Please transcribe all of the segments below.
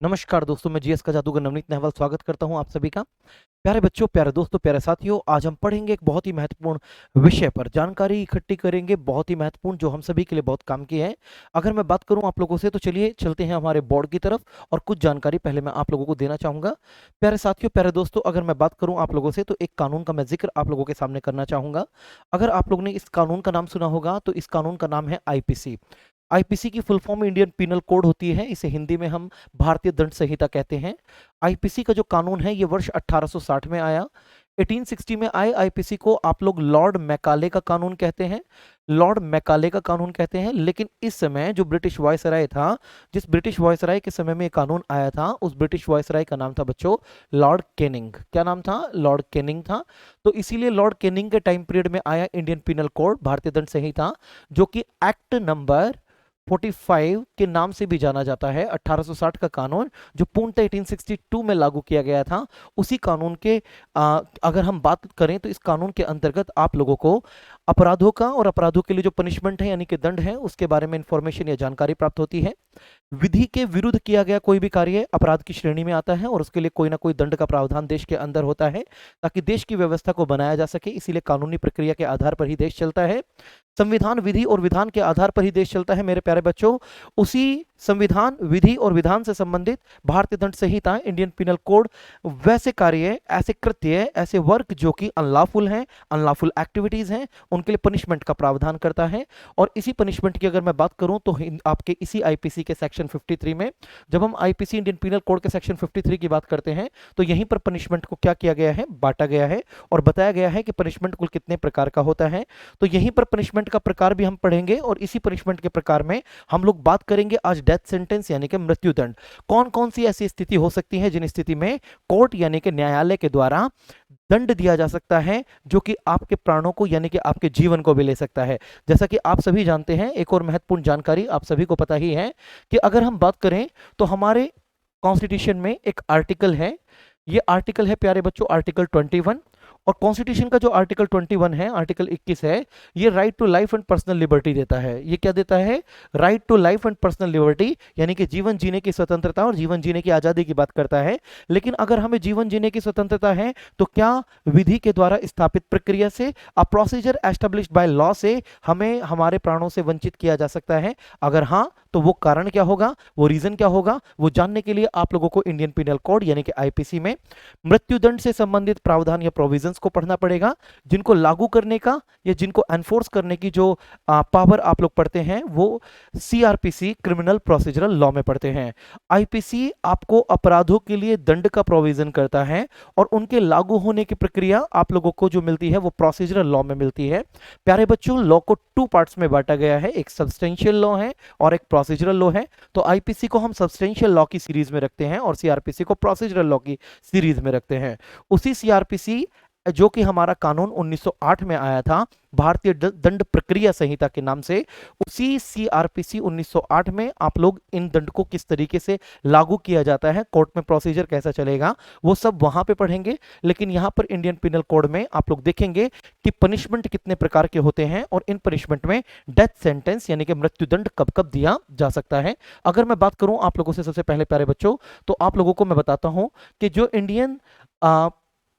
नमस्कार दोस्तों, मैं जीएस का जादूगर नवनीत नहवाल स्वागत करता हूं आप सभी का। प्यारे बच्चों, प्यारे दोस्तों, प्यारे साथियों, आज हम पढ़ेंगे एक बहुत ही महत्वपूर्ण विषय पर, जानकारी इकट्ठी करेंगे, बहुत ही महत्वपूर्ण, जो हम सभी के लिए बहुत काम की है। अगर मैं बात करूं आप लोगों से, तो चलिए चलते हैं हमारे बोर्ड की तरफ और कुछ जानकारी पहले मैं आप लोगों को देना चाहूंगा। प्यारे साथियों, प्यारे दोस्तों, अगर मैं बात करूं आप लोगों से, तो एक कानून का मैं जिक्र आप लोगों के सामने करना चाहूंगा। अगर आप लोगों ने इस कानून का नाम सुना होगा, तो इस कानून का नाम है आईपीसी। आईपीसी की full form Indian penal code होती है, इसे हिंदी में हम भारतीय दंड संहिता कहते हैं। आईपीसी का जो कानून है, ये वर्ष 1860 में आया। 1860 में आए आईपीसी को आप लोग लॉर्ड मैकाले का कानून कहते हैं। लॉर्ड मैकाले का कानून कहते हैं, लेकिन इस समय जो ब्रिटिश वायसराय था, जिस ब्रिटिश वायसराय के समय में ये कानून आया था, उस ब्रिटिश वायसराय का नाम था बच्चों लॉर्ड कैनिंग। क्या नाम था? लॉर्ड कैनिंग था। तो इसीलिए लॉर्ड कैनिंग के टाइम पीरियड में आया इंडियन पिनल कोड, भारतीय दंड संहिता, जो कि एक्ट नंबर 45 के नाम से भी जाना जाता है। 1860 का कानून जो पूर्णतः 1862 में लागू किया गया था, उसी कानून के अगर हम बात करें, तो इस कानून के अंतर्गत आप लोगों को अपराधों का और अपराधों के लिए जो पनिशमेंट है यानी कि दंड है, उसके बारे में इंफॉर्मेशन या जानकारी प्राप्त होती है। विधि के विरुद्ध किया गया कोई भी कार्य अपराध की श्रेणी में आता है और उसके लिए कोई ना कोई दंड का प्रावधान देश के अंदर होता है, ताकि देश की व्यवस्था को बनाया जा सके। इसीलिए कानूनी प्रक्रिया के आधार पर ही देश चलता है। संविधान, विधि और विधान के आधार पर ही देश चलता है मेरे प्यारे बच्चों। उसी संविधान, विधि और विधान से संबंधित भारतीय दंड संहिता, इंडियन पिनल कोड, वैसे कार्य, ऐसे कृत्य, ऐसे वर्क जो कि अनलॉफुल हैं, अनलॉफुल एक्टिविटीज हैं, उनके लिए पनिशमेंट का प्रावधान करता है। और इसी पनिशमेंट की अगर मैं बात करूं, तो आपके इसी आईपीसी के सेक्शन 53 में, जब हम आईपीसी इंडियन पिनल कोड के सेक्शन 53 की बात करते हैं, तो यहीं पर पनिशमेंट को क्या किया गया है, बांटा गया है और बताया गया है कि पनिशमेंट कुल कितने प्रकार का होता है। तो यहीं पर पनिशमेंट का प्रकार भी हम पढ़ेंगे और इसी पनिशमेंट के प्रकार में हम लोग बात करेंगे आज डेथ सेंटेंस यानी कि मृत्यु दंड। कौन कौन सी ऐसी स्थिति हो सकती है जिन स्थिति में कोर्ट यानी कि न्यायालय के द्वारा दंड दिया जा सकता है, जो कि आपके प्राणों को यानी कि आपके जीवन को भी ले सकता है। जैसा कि आप सभी जानते हैं, एक और महत्वपूर्ण जानकारी आप सभी को पता ही है कि अगर हम बात करें, तो हमारे कॉन्स्टिट्यूशन में एक आर्टिकल है, ये आर्टिकल है प्यारे बच्चों आर्टिकल 21। और कॉन्स्टिट्यूशन का जो आर्टिकल 21 है, आर्टिकल 21 है, ये right to life and personal liberty देता है। ये क्या देता है? Right to life and personal liberty, यानी कि जीवन जीने की स्वतंत्रता और जीवन जीने की आजादी की बात करता है। लेकिन अगर हमें जीवन जीने की स्वतंत्रता है, तो क्या विधि के द्वारा स्थापित प्रक्रिया से, a procedure established by law से हमें हमारे प्राणों से वंचित किया जा सकता है? अगर हाँ, तो वो कारण क्या होगा, वो रीजन क्या होगा, वो जानने के लिए आप लोगों को इंडियन पिनल कोड यानी कि आईपीसी में मृत्युदंड से संबंधित प्रावधान या प्रोविजंस को पढ़ना पड़ेगा, जिनको लागू करने का या जिनको एनफोर्स करने की जो पावर आप लोग पढ़ते हैं, वो सीआरपीसी क्रिमिनल प्रोसीजरल लॉ में पढ़ते हैं। आईपीसी आपको अपराधों के लिए दंड का प्रोविजन करता है और उनके लागू होने की प्रक्रिया आप लोगों को जो मिलती है, वो प्रोसीजरल लॉ में मिलती है। प्यारे बच्चों, लॉ को टू पार्ट्स में बांटा गया है, एक सब्सटेंशियल लॉ है और एक प्रोसीजरल लॉ है। तो आईपीसी को हम सब्सटेंशियल लॉ की सीरीज में रखते हैं और सीआरपीसी को प्रोसीजरल लॉ की सीरीज में रखते हैं। उसी सीआरपीसी, जो कि हमारा कानून 1908 में आया था, भारतीय दंड प्रक्रिया संहिता के नाम से, उसी सीआरपीसी 1908 में आप लोग इन दंड को किस तरीके से लागू किया जाता है, कोर्ट में प्रोसीजर कैसा चलेगा, वो सब वहां पे पढ़ेंगे। लेकिन यहां पर इंडियन पिनल कोड में आप लोग देखेंगे कि पनिशमेंट कितने प्रकार के होते हैं और इन पनिशमेंट में डेथ सेंटेंस यानी कि मृत्युदंड कब कब दिया जा सकता है। अगर मैं बात करूं आप लोगों से सबसे पहले प्यारे बच्चों, तो आप लोगों को मैं बताता हूं कि जो इंडियन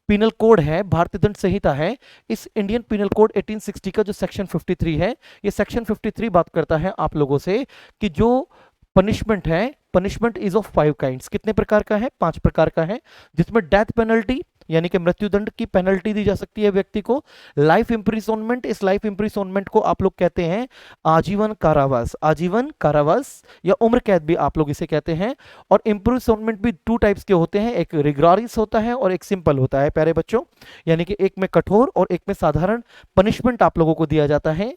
पिनल कोड है, भारतीय दंड संहिता है, इस इंडियन पिनल कोड 1860 का जो सेक्शन 53 है, ये सेक्शन 53 बात करता है आप लोगों से कि जो पनिशमेंट है, पनिशमेंट इज ऑफ 5 काइंड्स। कितने प्रकार का है? 5 प्रकार का है, जिसमें डेथ पेनल्टी यानी कि मृत्युदंड की पेनल्टी दी जा सकती है व्यक्ति को। लाइफ इंप्रिजनमेंट, इस लाइफ इंप्रिजनमेंट को आप लोग कहते हैं आजीवन कारावास, आजीवन कारावास या उम्र कैद भी आप लोग इसे कहते हैं। और इंप्रिजनमेंट भी 2 टाइप्स के होते हैं, एक रिगोरियस होता है और एक सिंपल होता है प्यारे बच्चों, यानी कि एक में कठोर और एक में साधारण पनिशमेंट आप लोगों को दिया जाता है।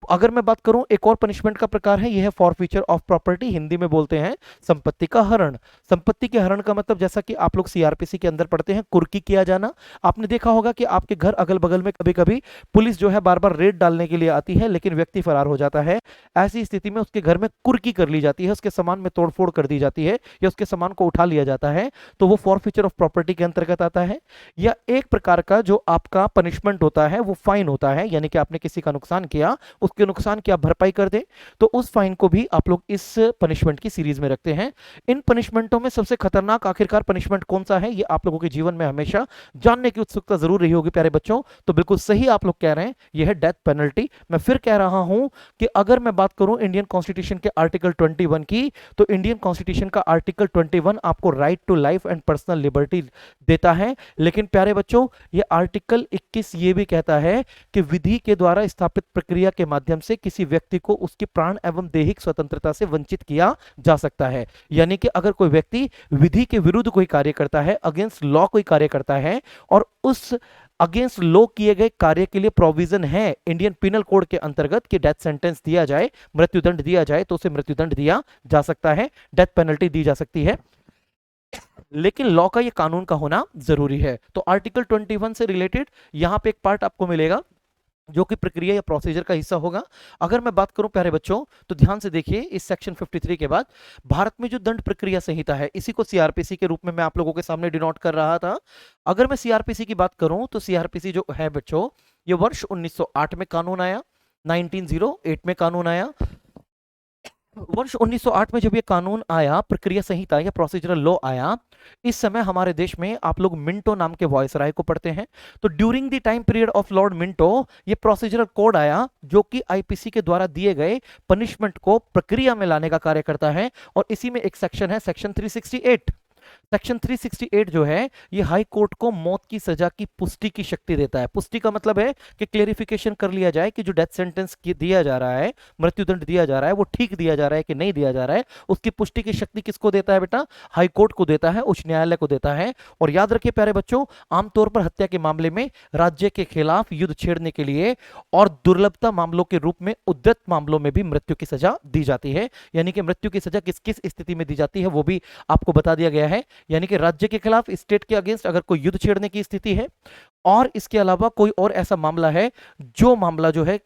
अगर मैं बात करूं, एक और पनिशमेंट का प्रकार है, यह है फॉरफीचर ऑफ प्रॉपर्टी, हिंदी में बोलते हैं संपत्ति का हरण। संपत्ति के हरण का मतलब, जैसा कि आप लोग सीआरपीसी के अंदर पढ़ते हैं, कुर्की किया जाना। आपने देखा होगा कि आपके घर अगल बगल में कभी कभी पुलिस जो है बार बार रेड डालने के लिए आती है, लेकिन व्यक्ति फरार हो जाता है। ऐसी स्थिति में उसके घर में कुर्की कर ली जाती है, उसके सामान में तोड़फोड़ कर दी जाती है या उसके सामान को उठा लिया जाता है, तो वो फॉरफीचर ऑफ प्रॉपर्टी के अंतर्गत आता है। या एक प्रकार का जो आपका पनिशमेंट होता है, वो फाइन होता है, यानी कि आपने किसी का नुकसान किया, के नुकसान की आप भरपाई कर दें, तो उस फाइन को भी आप लोग इस पनिशमेंट की सीरीज में रखते हैं। इन पनिशमेंटों में सबसे खतरनाक आखिरकार पनिशमेंट कौन सा है, ये आप लोगों के जीवन में हमेशा जानने की उत्सुकता जरूर रही होगी प्यारे बच्चों। तो बिल्कुल सही आप लोग कह रहे हैं, यह है डेथ पेनल्टी। मैं फिर कह रहा हूं कि अगर मैं बात करूं इंडियन कॉन्स्टिट्यूशन के आर्टिकल 21 की, तो इंडियन कॉन्स्टिट्यूशन का आर्टिकल 21 आपको right to life and personal liberty देता है। लेकिन प्यारे बच्चों, यह आर्टिकल 21 ये भी कहता है कि विधि के द्वारा स्थापित प्रक्रिया के माध्यम से किसी व्यक्ति को उसकी प्राण एवं दैहिक स्वतंत्रता से वंचित किया जा सकता है। यानी कि अगर कोई व्यक्ति विधि के विरुद्ध कोई कार्य करता है, अगेंस्ट लॉ कोई कार्य करता है, और उस अगेंस्ट लॉ किए गए कार्य के लिए प्रोविजन है इंडियन पिनल कोड के अंतर्गत कि डेथ सेंटेंस दिया जाए, मृत्युदंड दिया जाए, तो उसे मृत्युदंड दिया जा सकता है, डेथ पेनल्टी दी जा सकती है। लेकिन लॉ का ये कानून का होना जरूरी है। तो आर्टिकल 21 से रिलेटेड यहां पे एक पार्ट आपको मिलेगा जो कि प्रक्रिया या प्रोसीजर का हिस्सा होगा। अगर मैं बात करूं प्यारे बच्चों, तो ध्यान से देखिए, इस सेक्शन 53 के बाद भारत में जो दंड प्रक्रिया संहिता है, इसी को सीआरपीसी के रूप में मैं आप लोगों के सामने डिनोट कर रहा था। अगर मैं सीआरपीसी की बात करूं, तो सीआरपीसी जो है बच्चों, ये वर्ष 1908 में कानून आया, 1908 में कानून आया। वर्ष 1908 में जब ये कानून आया, प्रक्रिया संहिता या प्रोसीजरल लॉ आया, इस समय हमारे देश में आप लोग मिंटो नाम के वॉइसराय को पढ़ते हैं। तो during the time period of Lord Minto ये प्रोसीजरल कोड आया, जो कि आईपीसी के द्वारा दिए गए पनिशमेंट को प्रक्रिया में लाने का कार्य करता है। और इसी में एक सेक्शन है, सेक्शन 368। सेक्शन 368 जो है, ये हाई कोर्ट को मौत की सजा की पुष्टि की शक्ति देता है। पुष्टि का मतलब है कि क्लेरिफिकेशन कर लिया जाए कि जो डेथ सेंटेंस दिया जा रहा है, मृत्युदंड दिया जा रहा है, वो ठीक दिया जा रहा है कि नहीं दिया जा रहा है। उसकी पुष्टि की शक्ति किसको देता है बेटा? हाई कोर्ट को देता है, उच्च न्यायालय को देता है। और याद रखिए प्यारे बच्चों, आमतौर पर हत्या के मामले में राज्य के खिलाफ युद्ध छेड़ने के लिए और दुर्लभता मामलों के रूप में उद्धृत मामलों में भी मृत्यु की सजा दी जाती है। यानी कि मृत्यु की सजा किस किस स्थिति में दी जाती है वो भी आपको बता दिया गया है। यानी कि राज्य के खिलाफ, स्टेट के अगेंस्ट अगर कोई युद्ध छेड़ने की स्थिति है, और इसके अलावा कोई और ऐसा मामला है जो मामला जो है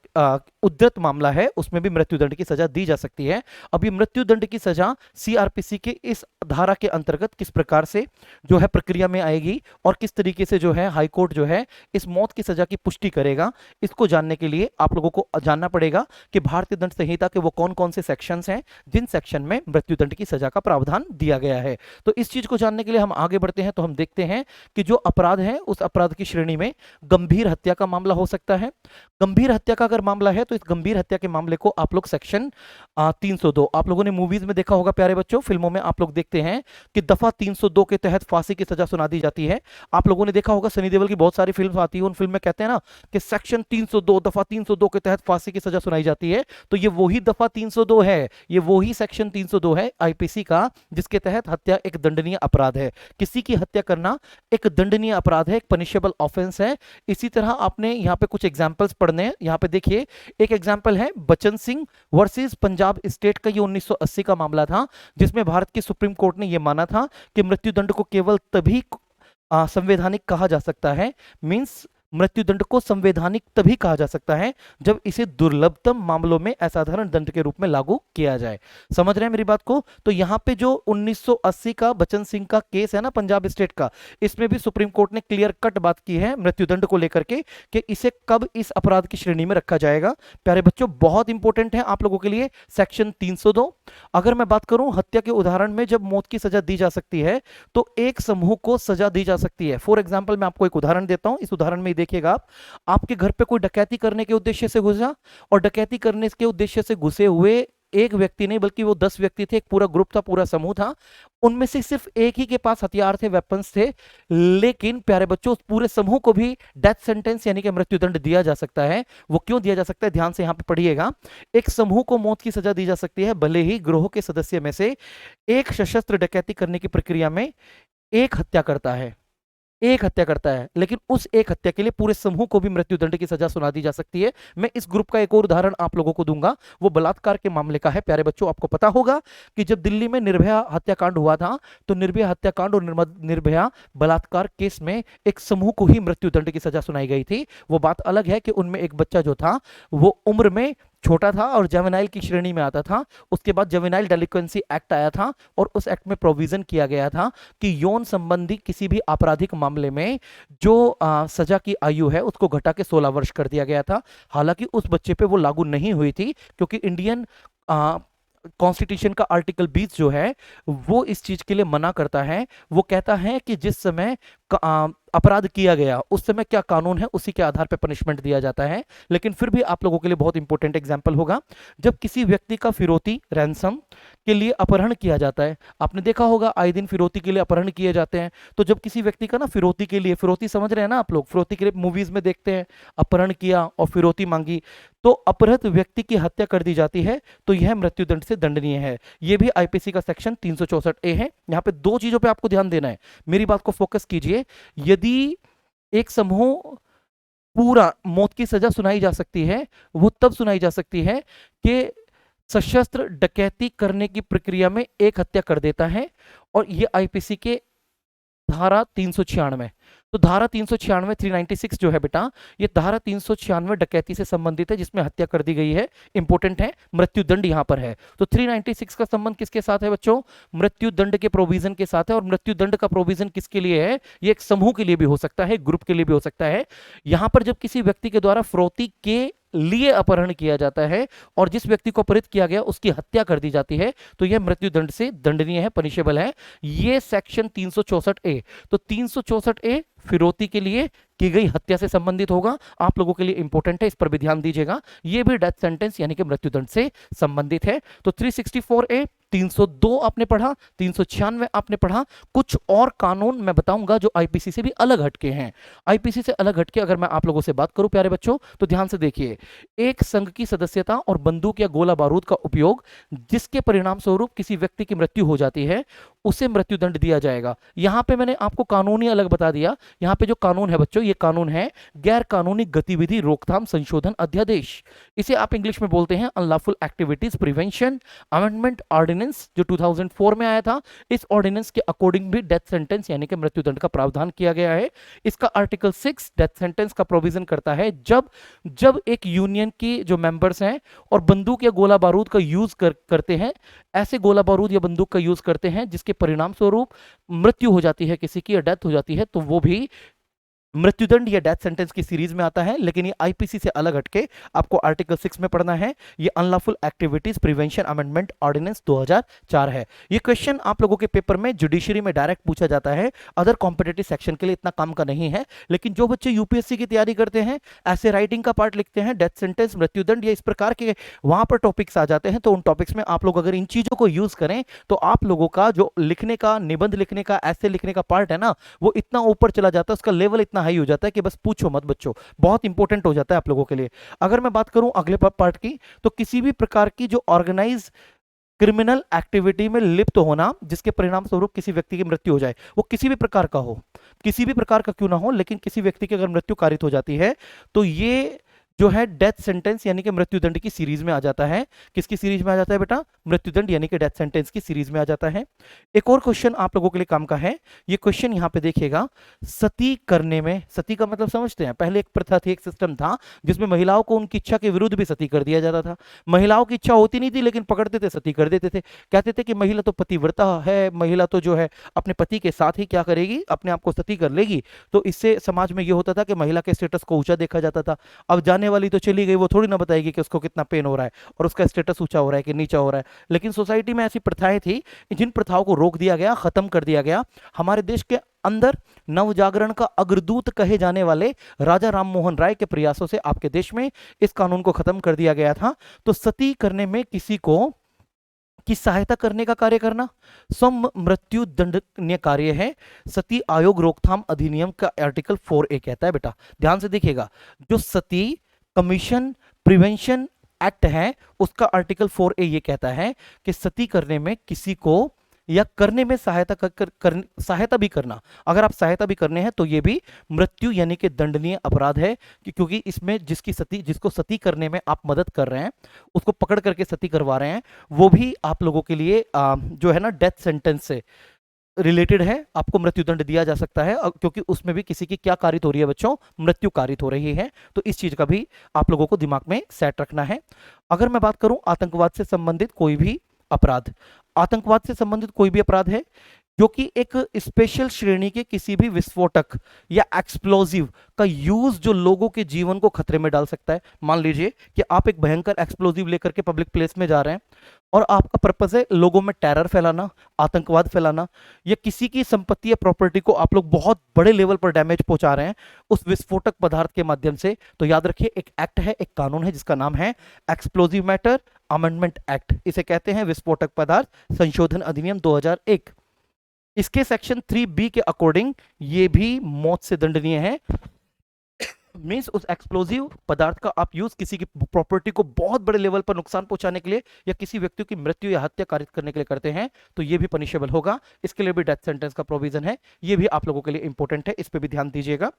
उद्धृत मामला है, उसमें भी मृत्युदंड की सजा दी जा सकती है। अब ये मृत्युदंड की सजा सीआरपीसी के इस धारा के अंतर्गत किस प्रकार से जो है प्रक्रिया में आएगी और किस तरीके से जो है हाई कोर्ट जो है इस मौत की सजा की पुष्टि करेगा, इसको जानने के लिए आप लोगों को जानना पड़ेगा कि भारतीय दंड संहिता के वो कौन कौन से सेक्शंस हैं जिन सेक्शन में मृत्युदंड की सजा का प्रावधान दिया गया है। तो इस चीज को जानने के लिए हम आगे बढ़ते हैं। तो हम देखते हैं कि जो अपराध है, उस अपराध की श्रेणी में गंभीर हत्या का मामला हो सकता है। गंभीर हत्या का अगर मामला है, तो इस गंभीर हत्या के मामले को आप लोग सेक्शन 302, आप लोगों ने मूवीज में देखा होगा प्यारे बच्चों, फिल्मों में आप लोग देखते हैं कि दफा 302 के तहत फांसी की सजा सुना दी जाती है। आप लोगों ने देखा होगा, सनी देओल की बहुत सारी फिल्म आती है, उन फिल्म में कहते हैं ना कि सेक्शन 302, दफा 302 के तहत फांसी की सजा सुनाई जाती है। तो ये वही दफा 302 है, ये वही सेक्शन 302 है आईपीसी का, जिसके तहत हत्या एक दंडनीय अपराध है। किसी की हत्या करना एक दंडनीय अपराध है, एक पनिशेबल ऑफेंस है। इसी तरह आपने यहाँ पे कुछ एग्जाम्पल्स पढ़ने हैं। यहाँ पे देखिए, एक एग्जाम्पल है बच्चन सिंह वर्सेस पंजाब स्टेट का, ये 1980 का मामला था, जिसमें भारत की सुप्रीम कोर्ट ने यह माना था कि मृत्युदंड को केवल तभी संवैधानिक कहा जा सकता है, मींस मृत्युदंड को संवैधानिक तभी कहा जा सकता है जब इसे दुर्लभतम मामलों में असाधारण दंड के रूप में लागू किया जाए। समझ रहे हैं मेरी बात को? तो यहां पे जो 1980 का बच्चन सिंह का केस है ना पंजाब स्टेट का, इसमें भी सुप्रीम कोर्ट ने क्लियर कट बात की है मृत्युदंड को लेकर के कि इसे कब इस अपराध की श्रेणी में रखा जाएगा। प्यारे बच्चों, बहुत इंपॉर्टेंट है आप लोगों के लिए सेक्शन 302। अगर मैं बात करूं हत्या के उदाहरण में जब मौत की सजा दी जा सकती है, तो एक समूह को सजा दी जा सकती है। फॉर एग्जाम्पल, मैं आपको एक उदाहरण देता हूं। इस उदाहरण में देखिएगा आप, आपके घर पे कोई डकैती करने के उद्देश्य से घुसा, और डकैती करने के उद्देश्य से घुसे हुए एक व्यक्ति नहीं बल्कि वो 10 व्यक्ति थे, एक पूरा ग्रुप था, पूरा समूह था। उनमें से सिर्फ एक ही के पास हथियार थे, वेपन्स थे। लेकिन प्यारे बच्चों, उस पूरे समूह को भी डेथ सेंटेंस यानी कि मृत्युदंड दिया जा सकता है। वो क्यों दिया जा सकता है, ध्यान से यहां पे पढ़िएगा। एक समूह को मौत की सजा दी जा सकती है भले ही गिरोह के सदस्य में से एक सशस्त्र डकैती करने की प्रक्रिया में एक हत्या करता है, एक हत्या करता है, लेकिन उस एक हत्या के लिए पूरे समूह को भी मृत्युदंड की सजा सुना दी जा सकती है। मैं इस ग्रुप का एक और उदाहरण आप लोगों को दूंगा, वो बलात्कार के मामले का है। प्यारे बच्चों, आपको पता होगा कि जब दिल्ली में निर्भया हत्याकांड हुआ था, तो निर्भया हत्याकांड और निर्भया बलात्कार केस में एक समूह को ही मृत्युदंड की सजा सुनाई गई थी। वो बात अलग है कि उनमें एक बच्चा जो था वो उम्र में छोटा था और जुवेनाइल की श्रेणी में आता था। उसके बाद जुवेनाइल डेलिक्वेंसी एक्ट आया था और उस एक्ट में प्रोविजन किया गया था कि यौन संबंधी किसी भी आपराधिक मामले में जो सजा की आयु है उसको घटा के 16 वर्ष कर दिया गया था। हालांकि उस बच्चे पे वो लागू नहीं हुई थी, क्योंकि इंडियन कॉन्स्टिट्यूशन का आर्टिकल 20 जो है वो इस चीज के लिए मना करता है। वो कहता है कि जिस समय अपराध किया गया उस समय क्या कानून है उसी के आधार पर पनिशमेंट दिया जाता है। लेकिन फिर भी आप लोगों के लिए बहुत इंपॉर्टेंट एग्जांपल होगा, जब किसी व्यक्ति का फिरौती रैंसम के लिए अपहरण किया जाता है। आपने देखा होगा आए दिन फिरौती के लिए अपहरण किए जाते हैं। तो जब किसी व्यक्ति का ना फिरौती के लिए, फिरौती समझ रहे हैं ना आप लोग, फिरौती के लिए मूवीज में देखते हैं, अपहरण किया और फिरौती मांगी, तो अपहृत व्यक्ति की हत्या कर दी जाती है तो यह मृत्युदंड से दंडनीय है। यह भी आईपीसी का सेक्शन 364 ए है। यहां पे दो चीजों पे आपको ध्यान देना है, मेरी बात को फोकस कीजिए। यदि एक समूह पूरा मौत की सजा सुनाई जा सकती है, वो तब सुनाई जा सकती है कि सशस्त्र डकैती करने की प्रक्रिया में एक हत्या कर देता है, और ये आईपीसी के धारा 396, तो धारा 396 396 जो है बेटा, ये धारा 396 डकैती से संबंधित है जिसमें हत्या कर दी गई है। इंपॉर्टेंट है, मृत्युदंड यहां पर है। तो 396 का संबंध किसके साथ है बच्चों? मृत्युदंड के प्रोविजन के साथ है। और मृत्युदंड का प्रोविजन किसके लिए है? ये एक समूह के लिए भी हो सकता है, ग्रुप के लिए भी हो सकता है। यहां पर जब किसी व्यक्ति के द्वारा फिरौती के लिए अपहरण किया जाता है और जिस व्यक्ति को अपहरित किया गया उसकी हत्या कर दी जाती है, तो यह मृत्युदंड से दंडनीय है, पनिशेबल है। ये सेक्शन 364 ए। तो 364 ए फिरौती के लिए की गई हत्या से संबंधित होगा। आप लोगों के लिए इंपॉर्टेंट है, इस पर भी ध्यान दीजिएगा। यह भी डेथ सेंटेंस यानी कि मृत्युदंड से संबंधित है। तो 364 ए, 302 आपने पढ़ा, 396 आपने पढ़ा। कुछ और कानून मैं बताऊंगा जो आईपीसी से भी अलग हटके हैं। आईपीसी से अलग हटके अगर मैं आप लोगों से बात करूं प्यारे बच्चों, तो ध्यान से देखिए। एक संघ की सदस्यता और बंदूक या गोला बारूद का उपयोग जिसके परिणाम स्वरूप किसी व्यक्ति की मृत्यु हो जाती है, उसे मृत्युदंड दिया जाएगा। यहां पे मैंने आपको कानून ही अलग बता दिया। यहां पे जो कानून है बच्चों, ये कानून है गैर कानूनी गतिविधि रोकथाम संशोधन अध्यादेश। इसे आप इंग्लिश में बोलते हैं unlawful activities prevention amendment ordinance, जो 2004 में आया था। इस ऑर्डिनेंस के अकॉर्डिंग भी डेथ सेंटेंस यानी कि मृत्युदंड का प्रावधान किया गया है। इसका आर्टिकल 6 डेथ सेंटेंस का प्रोविजन करता है जब एक यूनियन की जो मेंबर्स हैं और बंदूक या गोला बारूद का यूज करते हैं, ऐसे गोला बारूद या बंदूक का यूज करते हैं जिसके परिणाम स्वरूप मृत्यु हो जाती है किसी की या डेथ हो जाती है, तो वो भी मृत्युदंड या डेथ सेंटेंस की सीरीज में आता है। लेकिन ये आईपीसी से अलग हटके आपको आर्टिकल 6 में पढ़ना है। ये unlawful activities prevention amendment ordinance 2004 है। ये क्वेश्चन आप लोगों के पेपर में जुडिशरी में डायरेक्ट पूछा जाता है। अदर कॉम्पिटिटिव सेक्शन के लिए इतना काम का नहीं है, लेकिन जो बच्चे यूपीएससी की तैयारी करते हैं, ऐसे राइटिंग का पार्ट लिखते हैं, डेथ सेंटेंस, मृत्युदंड या इस प्रकार के वहां पर टॉपिक्स आ जाते हैं, तो उन टॉपिक्स में आप लोग अगर इन चीजों को यूज करें तो आप लोगों का जो लिखने का, निबंध लिखने का, ऐसे लिखने का पार्ट है ना, वो इतना ऊपर चला जाता है, उसका लेवल इतना हाई हो जाता है कि बस पूछो मत बच्चों, बहुत इंपॉर्टेंट हो जाता है आप लोगों के लिए। अगर मैं बात करूं अगले पार्ट की, तो किसी भी प्रकार की जो ऑर्गेनाइज क्रिमिनल एक्टिविटी में लिप्त होना जिसके परिणाम स्वरूप किसी व्यक्ति की मृत्यु हो जाए, वो किसी भी प्रकार का हो, किसी भी प्रकार का क्यों ना हो, लेकिन किसी व्यक्ति की अगर मृत्यु कारित हो जाती है तो ये जो है डेथ सेंटेंस यानी कि मृत्युदंड की सीरीज में आ जाता है। किसकी सीरीज में आ जाता है बेटा? मृत्युदंड यानी कि डेथ सेंटेंस की सीरीज में आ जाता है। एक और क्वेश्चन आप लोगों के लिए काम का है। ये क्वेश्चन यहां पे देखिएगा, सती करने में, सती का मतलब समझते हैं? पहले एक प्रथा थी, एक सिस्टम था जिसमें महिलाओं को उनकी इच्छा के विरुद्ध भी सती कर दिया जाता था। महिलाओं की इच्छा होती नहीं थी लेकिन पकड़ते थे, सती कर देते थे। कहते थे कि महिला तो पतिव्रता है, महिला तो जो है अपने पति के साथ ही क्या करेगी, अपने आप को सती कर लेगी। तो इससे समाज में यह होता था कि महिला के स्टेटस को ऊंचा देखा जाता था। अब जाने वाली तो चली गई, वो थोड़ी ना बताएगी कि उसको कितना पेन हो रहा है और उसका स्टेटस ऊंचा हो रहा है कि नीचा हो रहा है। लेकिन सोसाइटी में ऐसी प्रथाएं थी, जिन प्रथाओं को रोक दिया गया, खत्म कर दिया गया। हमारे देश के अंदर नवजागरण का अग्रदूत कहे जाने वाले राजा राममोहन राय के प्रयासों से आपके देश में इस कानून को खत्म कर दिया गया था। तो सती करने में किसी को की सहायता करने का कार्य करना स्वयं मृत्यु दंडनीय कार्य है। सती आयोग रोकथाम अधिनियम का आर्टिकल 4A कहता है बेटा, ध्यान से देखिएगा। जो सती कमीशन प्रिवेंशन एक्ट है उसका आर्टिकल 4A ये कहता है कि सती करने में किसी को या करने में सहायता भी करना, अगर आप सहायता भी करने हैं तो ये भी मृत्यु यानी कि दंडनीय अपराध है, क्योंकि इसमें जिसको सती करने में आप मदद कर रहे हैं, उसको पकड़ करके सती करवा रहे हैं, वो भी आप लोगों के लिए जो है ना डेथ सेंटेंस से रिलेटेड है, आपको मृत्युदंड दिया जा सकता है, क्योंकि उसमें भी किसी की क्या कारित हो रही है बच्चों, मृत्यु कारित हो रही है। तो इस चीज का भी आप लोगों को दिमाग में सेट रखना है। अगर मैं बात करूं आतंकवाद से संबंधित कोई भी अपराध, आतंकवाद से संबंधित कोई भी अपराध है जो कि एक स्पेशल श्रेणी के किसी भी विस्फोटक या एक्सप्लोजिव का यूज जो लोगों के जीवन को खतरे में डाल सकता है। मान लीजिए कि आप एक भयंकर एक्सप्लोजिव लेकर के पब्लिक प्लेस में जा रहे हैं और आपका पर्पस है लोगों में टेरर फैलाना, आतंकवाद फैलाना, या किसी की संपत्ति या प्रॉपर्टी को आप लोग बहुत बड़े लेवल पर डैमेज पहुंचा रहे हैं उस विस्फोटक पदार्थ के माध्यम से। तो याद रखिए एक एक्ट है, एक कानून है जिसका नाम है एक्सप्लोजिव मैटर अमेंडमेंट एक्ट। इसे कहते हैं विस्फोटक पदार्थ संशोधन अधिनियम 2001। इसके सेक्शन 3B के अकॉर्डिंग ये भी मौत से दंडनीय है। मींस उस एक्सप्लोजिव पदार्थ का आप यूज किसी की प्रॉपर्टी को बहुत बड़े लेवल पर नुकसान पहुंचाने के लिए या किसी व्यक्ति की मृत्यु या हत्या कारित करने के लिए करते हैं तो ये भी पनिशेबल होगा। इसके लिए भी डेथ सेंटेंस का प्रोविजन है। ये भी आप लोगों के लिए इंपॉर्टेंट है, इस पे भी ध्यान दीजिएगा।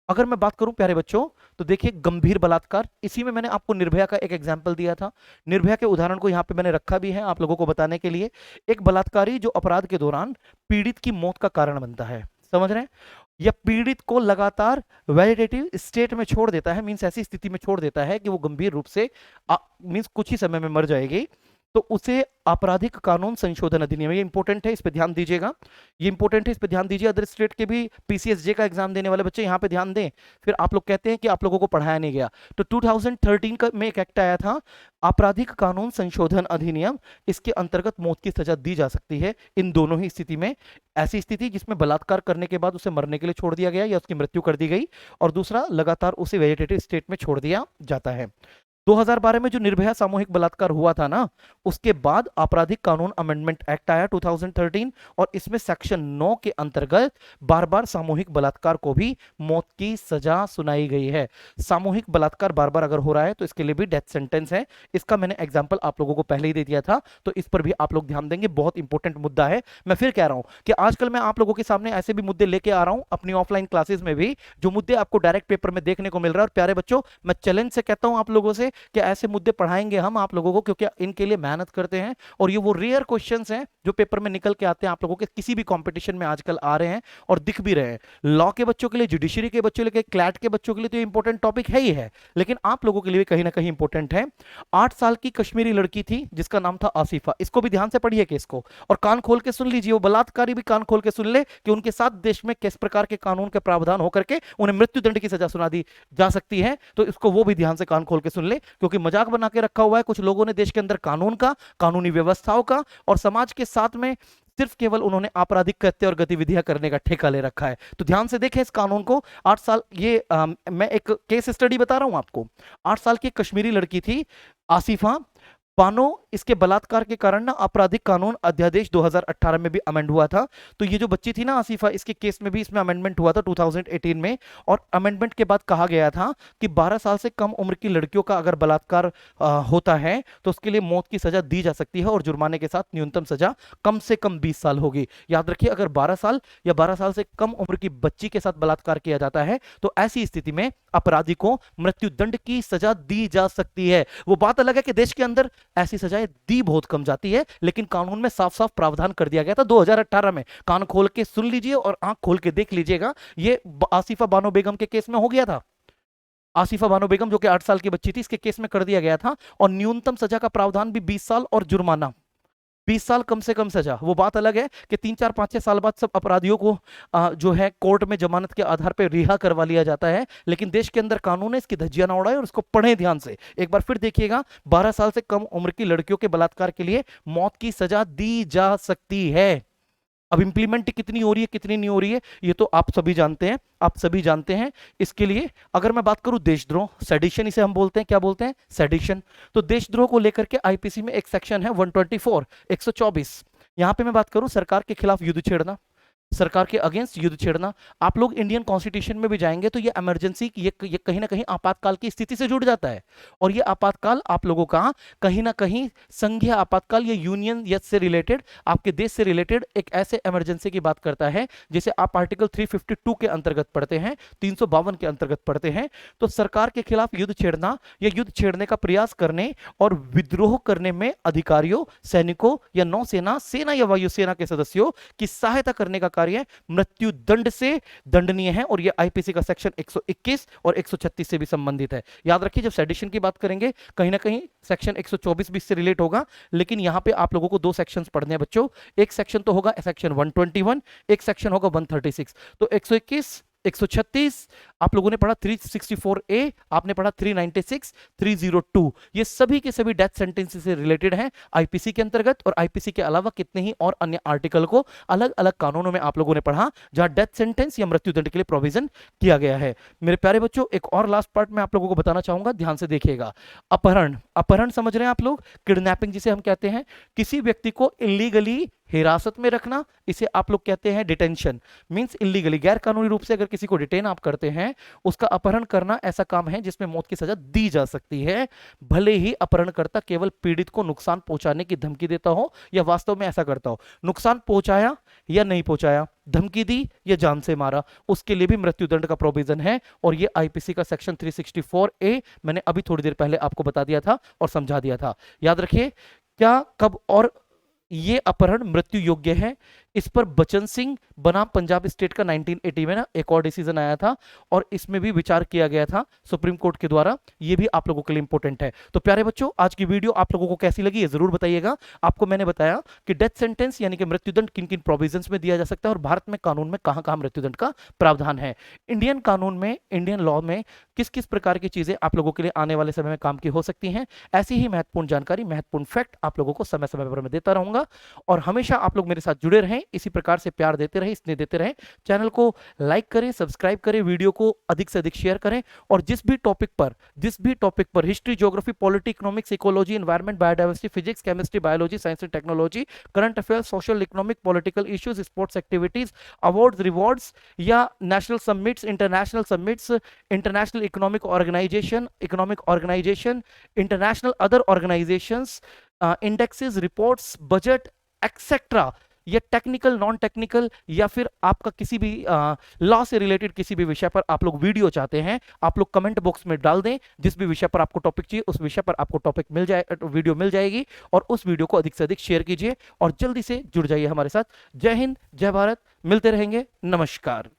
अगर मैं बात करूं प्यारे बच्चों तो देखिए गंभीर बलात्कार, इसी में मैंने आपको निर्भया का एक एग्जाम्पल दिया था। निर्भया के उदाहरण को यहां पे मैंने रखा भी है आप लोगों को बताने के लिए। एक बलात्कारी जो अपराध के दौरान पीड़ित की मौत का कारण बनता है, समझ रहे हैं, या पीड़ित को लगातार वेजिटेटिव स्टेट में छोड़ देता है, मींस ऐसी स्थिति में छोड़ देता है कि वो गंभीर रूप से मींस कुछ ही समय में मर जाएगी, तो उसे आपराधिक कानून संशोधन अधिनियम, ये इंपॉर्टेंट है, इस पे ध्यान दीजिएगा। ये इंपॉर्टेंट है, इस पे ध्यान दीजिए। अदर स्टेट के भी पीसीएसजे का एग्जाम देने वाले बच्चे यहाँ पे ध्यान दें। फिर आप लोग कहते हैं कि आप लोगों को पढ़ाया नहीं गया, तो 2013 में एक एक्ट आया था आपराधिक कानून संशोधन अधिनियम। इसके अंतर्गत मौत की सजा दी जा सकती है इन दोनों ही स्थिति में। ऐसी स्थिति जिसमें बलात्कार करने के बाद उसे मरने के लिए छोड़ दिया गया या उसकी मृत्यु कर दी गई, और दूसरा लगातार उसे वेजिटेटिव स्टेट में छोड़ दिया जाता है। 2012 में जो निर्भया सामूहिक बलात्कार हुआ था ना, उसके बाद आपराधिक कानून अमेंडमेंट एक्ट आया 2013, और इसमें सेक्शन 9 के अंतर्गत बार बार सामूहिक बलात्कार को भी मौत की सजा सुनाई गई है। सामूहिक बलात्कार बार बार अगर हो रहा है तो इसके लिए भी डेथ सेंटेंस है। इसका मैंने एग्जाम्पल आप लोगों को पहले ही दे दिया था, तो इस पर भी आप लोग ध्यान देंगे, बहुत इंपॉर्टेंट मुद्दा है। मैं फिर कह रहा हूं कि आजकल मैं आप लोगों के सामने ऐसे भी मुद्दे लेके आ रहा हूं अपनी ऑफलाइन क्लासेस में भी, जो मुद्दे आपको डायरेक्ट पेपर में देखने को मिल रहा है। और प्यारे बच्चों, मैं चैलेंज से कहता हूं आप लोगों से कि ऐसे मुद्दे पढ़ाएंगे हम आप लोगों को, क्योंकि इनके लिए मेहनत करते हैं और ये वो रेयर क्वेश्चंस हैं जो पेपर में निकल के आते हैं आप लोगों के किसी भी कंपटीशन में आजकल आ रहे हैं और दिख भी रहे हैं। लॉ के बच्चों के लिए, जुडिशरी के बच्चों के लिए, क्लैट के बच्चों के लिए तो इंपॉर्टेंट टॉपिक है ही है, लेकिन आप लोगों के लिए भी कहीं ना कहीं इंपॉर्टेंट है। 8 साल की कश्मीरी लड़की थी जिसका नाम था आसिफा। इसको भी ध्यान से पढ़िए केस को, और कान खोल के सुन लीजिए, वो बलात्कारी भी कान खोल के सुन ले कि उनके साथ देश में किस प्रकार के कानून के प्रावधान होकर के उन्हें मृत्युदंड की सजा सुना दी जा सकती है। तो इसको वो भी ध्यान से कान खोल के सुन ले, क्योंकि मजाक बना के रखा हुआ है कुछ लोगों ने देश के अंदर कानून का, कानूनी व्यवस्थाओं का, और समाज के साथ में सिर्फ केवल उन्होंने आपराधिक कृत्य और गतिविधियां करने का ठेका ले रखा है। तो ध्यान से देखें इस कानून को। 8 साल, ये मैं एक केस स्टडी बता रहा हूं आपको। 8 साल की कश्मीरी लड़की थी आसिफा बानो। इसके बलात्कार के कारण ना आपराधिक कानून अध्यादेश 2018 में भी अमेंड हुआ था। तो ये जो बच्ची थी ना आसिफा, इसके केस में भी इसमें अमेंडमेंट हुआ था 2018 में, और अमेंडमेंट के बाद कहा गया था कि 12 साल से कम उम्र की लड़कियों का अगर बलात्कार होता है तो उसके लिए मौत की सजा दी जा सकती है, और जुर्माने के साथ न्यूनतम सजा कम से कम 20 साल होगी। याद रखिए, अगर 12 साल या 12 साल से कम उम्र की बच्ची के साथ बलात्कार किया जाता है तो ऐसी स्थिति में अपराधी को मृत्युदंड की सजा दी जा सकती है। वो बात अलग है कि देश के अंदर ऐसी सजाएं दी बहुत कम जाती है, लेकिन कानून में साफ साफ प्रावधान कर दिया गया था 2018 में। कान खोल के सुन लीजिए और आंख खोल के देख लीजिएगा, ये आसिफा बानो बेगम के केस में हो गया था। आसिफा बानो बेगम जो कि 8 साल की बच्ची थी, इसके केस में कर दिया गया था, और न्यूनतम सजा का प्रावधान भी 20 साल और जुर्माना 20 साल कम से कम सजा। वो बात अलग है कि 3, 4, 5, 6 साल बाद सब अपराधियों को जो है कोर्ट में जमानत के आधार पर रिहा करवा लिया जाता है, लेकिन देश के अंदर कानून है, इसकी धज्जियां ना उड़ाए और इसको पढ़ें ध्यान से। एक बार फिर देखिएगा, 12 साल से कम उम्र की लड़कियों के बलात्कार के लिए मौत की सजा दी जा सकती है। अब इंप्लीमेंट कितनी हो रही है कितनी नहीं हो रही है ये तो आप सभी जानते हैं, आप सभी जानते हैं। इसके लिए अगर मैं बात करूं देशद्रोह, सेडिशन इसे हम बोलते हैं, क्या बोलते हैं, सेडिशन। तो देशद्रोह को लेकर के आईपीसी में एक सेक्शन है 124, 124। यहां पे मैं बात करूं सरकार के खिलाफ युद्ध छेड़ना, सरकार के अगेंस्ट युद्ध छेड़ना। आप लोग इंडियन कॉन्स्टिट्यूशन में भी जाएंगे तो ये इमरजेंसी, ये कहीं ना कहीं आपातकाल की स्थिति से जुड़ जाता है। और ये आपातकाल आप लोगों का कहीं ना कहीं संघीय आपातकाल या यूनियन से रिलेटेड, आपके देश से रिलेटेड एक ऐसे इमरजेंसी की बात करता है जिसे आप आर्टिकल 352 के अंतर्गत पढ़ते हैं, 352 के अंतर्गत पढ़ते हैं। तो सरकार के खिलाफ युद्ध छेड़ना या युद्ध छेड़ने का प्रयास करने और विद्रोह करने में अधिकारियों, सैनिकों या नौसेना, सेना या वायुसेना के सदस्यों की सहायता करने का कार्य मृत्यु दंड से दंडनीय है। और यह आईपीसी का सेक्शन 121 और 136 से भी संबंधित है। याद रखिए, जब सेडिशन की बात करेंगे कहीं ना कहीं सेक्शन 124 भी इससे रिलेट होगा, लेकिन यहां पे आप लोगों को दो सेक्शंस पढ़ने हैं बच्चों। एक सेक्शन तो होगा सेक्शन 121, एक सेक्शन होगा 136। तो 121, 136 आप लोगों ने पढ़ा, 364A आपने पढ़ा, 396, 302, ये सभी के सभी डेथ सेंटेंस से रिलेटेड हैं आईपीसी के अंतर्गत। और आईपीसी के अलावा कितने ही और अन्य आर्टिकल को अलग अलग कानूनों में आप लोगों ने पढ़ा जहां डेथ सेंटेंस या मृत्युदंड के लिए प्रोविजन किया गया है। मेरे प्यारे बच्चों, एक और लास्ट पार्ट में आप लोगों को बताना चाहूंगा, ध्यान से देखिएगा। अपहरण, अपहरण समझ रहे हैं आप लोग, किडनैपिंग जिसे हम कहते हैं, किसी व्यक्ति को इलीगली हिरासत में रखना, इसे आप लोग कहते हैं डिटेंशन। मींस इलीगली, गैर कानूनी रूप से अगर किसी को डिटेन आप करते हैं, उसका अपहरण करना ऐसा काम है जिसमें मौत की सजा दी जा सकती है, भले ही अपहरणकर्ता केवल पीड़ित को नुकसान पहुंचाने की धमकी देता हो या वास्तव में ऐसा करता हो। नुकसान पहुंचाया या नहीं पहुंचाया, धमकी दी या जान से मारा, उसके लिए भी मृत्युदंड का प्रोविजन है। और ये आईपीसी का सेक्शन 364A मैंने अभी थोड़ी देर पहले आपको बता दिया था और समझा दिया था। याद रखिए, क्या, कब और ये अपहरण मृत्यु योग्य है, इस पर बचन सिंह बनाम पंजाब स्टेट का 1980 में ना एक और डिसीजन आया था और इसमें भी विचार किया गया था सुप्रीम कोर्ट के द्वारा। ये भी आप लोगों के लिए इंपॉर्टेंट है। तो प्यारे बच्चों, आज की वीडियो आप लोगों को कैसी लगी ये जरूर बताइएगा। आपको मैंने बताया कि डेथ सेंटेंस यानी कि मृत्युदंड किन किन प्रोविजंस में दिया जा सकता है और भारत में कानून में कहां कहां मृत्युदंड का प्रावधान है। इंडियन कानून में, इंडियन लॉ में किस किस प्रकार की चीजें आप लोगों के लिए आने वाले समय में काम की हो सकती हैं, ऐसी ही महत्वपूर्ण जानकारी, महत्वपूर्ण फैक्ट आप लोगों को समय समय पर मैं देता रहूंगा। और हमेशा आप लोग मेरे साथ जुड़े रहें, इसी प्रकार से प्यार देते रहे, स्नेह देते रहे। चैनल को लाइक करें, सब्सक्राइब करें, वीडियो को अधिक से अधिक शेयर करें। और जिस भी टॉपिक पर history, geography, polity, economics, ecology, environment, biodiversity, physics, chemistry, biology, science and technology, current affairs, social, economic, political issues, sports activities, awards, rewards या national summits, international summits, international economic organisation, international other organisations, indexes, reports, budget etcetera, या technical, non technical, या फिर आपका किसी भी law से related किसी भी विषय पर आप लोग वीडियो चाहते हैं, आप लोग कमेंट बॉक्स में डाल दें। जिस भी विषय पर आपको टॉपिक चाहिए उस विषय पर आपको टॉपिक मिल जाए, वीडियो मिल जाएगी। और उस वीडियो को अधिक से अधिक शेयर कीजिए और जल्दी से जुड़ जाइए हमारे साथ। जय हिंद, जय भारत, मिलते रहेंगे, नमस्कार।